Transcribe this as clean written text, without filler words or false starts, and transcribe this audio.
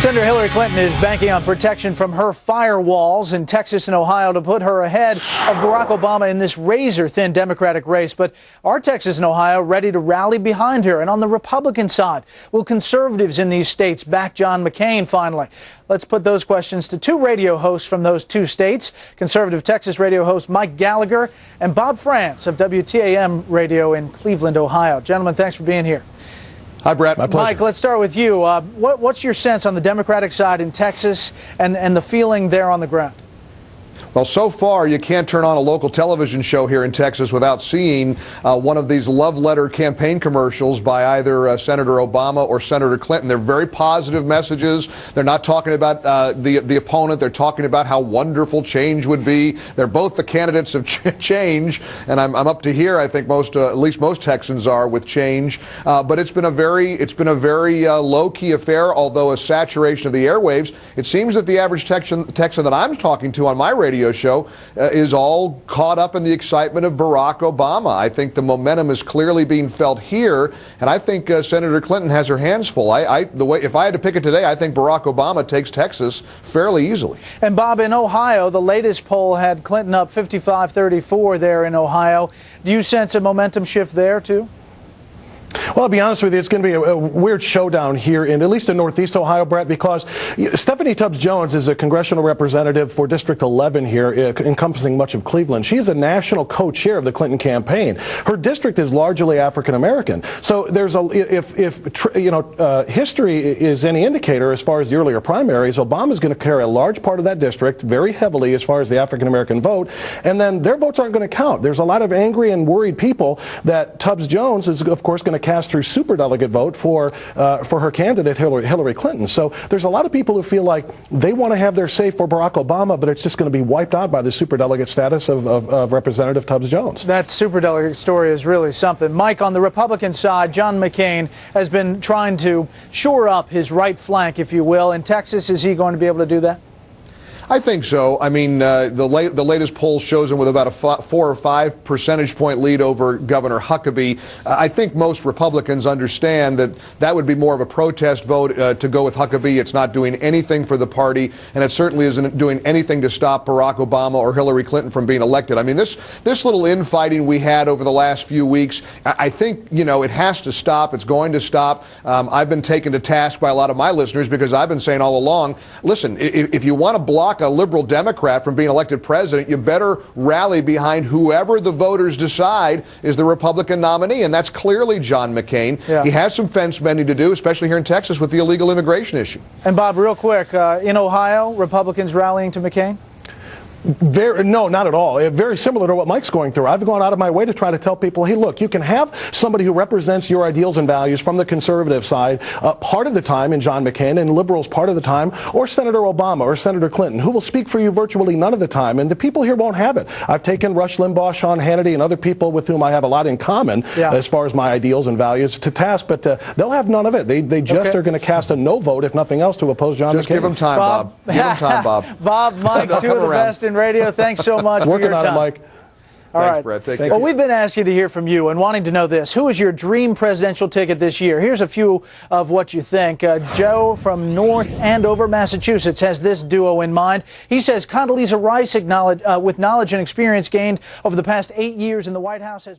Senator Hillary Clinton is banking on protection from her firewalls in Texas and Ohio to put her ahead of Barack Obama in this razor-thin Democratic race. But are Texas and Ohio ready to rally behind her? And on the Republican side, will conservatives in these states back John McCain finally? Let's put those questions to two radio hosts from those two states, conservative Texas radio host Mike Gallagher and Bob Frantz of WTAM radio in Cleveland, Ohio. Gentlemen, thanks for being here. Hi, Brett. My pleasure. Mike, let's start with you. What's your sense on the Democratic side in Texas and the feeling there on the ground? Well, so far, you can't turn on a local television show here in Texas without seeing one of these love letter campaign commercials by either Senator Obama or Senator Clinton. They're very positive messages. They're not talking about the opponent. They're talking about how wonderful change would be. They're both the candidates of change, and I'm up to here. I think at least most Texans are with change. But it's been a very low-key affair, although a saturation of the airwaves. It seems that the average Texan that I'm talking to on my radio show is all caught up in the excitement of Barack Obama. I think the momentum is clearly being felt here, and I think Senator Clinton has her hands full. If I had to pick it today, I think Barack Obama takes Texas fairly easily. And Bob, in Ohio, the latest poll had Clinton up 55-34 there in Ohio. Do you sense a momentum shift there too? Well, I'll be honest with you, it's going to be a weird showdown here at least in Northeast Ohio, Brett, because Stephanie Tubbs Jones is a congressional representative for District 11 here, encompassing much of Cleveland. She's a national co-chair of the Clinton campaign. Her district is largely African American. So there's history is any indicator as far as the earlier primaries, Obama's going to carry a large part of that district very heavily as far as the African American vote, and then their votes aren't going to count. There's a lot of angry and worried people that Tubbs Jones is, of course, going to cast her superdelegate vote for her candidate, Hillary Clinton. So there's a lot of people who feel like they want to have their say for Barack Obama, but it's just going to be wiped out by the superdelegate status of Representative Tubbs Jones. That superdelegate story is really something. Mike, on the Republican side, John McCain has been trying to shore up his right flank, if you will. In Texas, is he going to be able to do that? I think so. I mean, the latest poll shows him with about a 4 or 5 percentage point lead over Governor Huckabee. I think most Republicans understand that would be more of a protest vote to go with Huckabee. It's not doing anything for the party, and it certainly isn't doing anything to stop Barack Obama or Hillary Clinton from being elected. I mean, this little infighting we had over the last few weeks, I think, it has to stop. It's going to stop. I've been taken to task by a lot of my listeners because I've been saying all along, listen, if you want to block a liberal Democrat from being elected president, you better rally behind whoever the voters decide is the Republican nominee, and that's clearly John McCain. Yeah. He has some fence bending to do, especially here in Texas with the illegal immigration issue. And Bob, real quick, in Ohio, Republicans rallying to McCain? No, not at all. Very similar to what Mike's going through. I've gone out of my way to try to tell people, hey, look, you can have somebody who represents your ideals and values from the conservative side part of the time in John McCain and liberals part of the time, or Senator Obama or Senator Clinton, who will speak for you virtually none of the time. And the people here won't have it. I've taken Rush Limbaugh, Sean Hannity, and other people with whom I have a lot in common as far as my ideals and values to task, but they'll have none of it. They just are going to cast a no vote, if nothing else, to oppose John McCain. Just give them time, Bob. Give them time, Bob. Bob, Mike, two of the best in radio. Thanks so much for your time. Working on it, Mike. All Thanks, right. Brett. Take care. Well, we've been asking to hear from you and wanting to know this. Who is your dream presidential ticket this year? Here's a few of what you think. Joe from North Andover, Massachusetts, has this duo in mind. He says Condoleezza Rice, with knowledge and experience gained over the past 8 years in the White House, has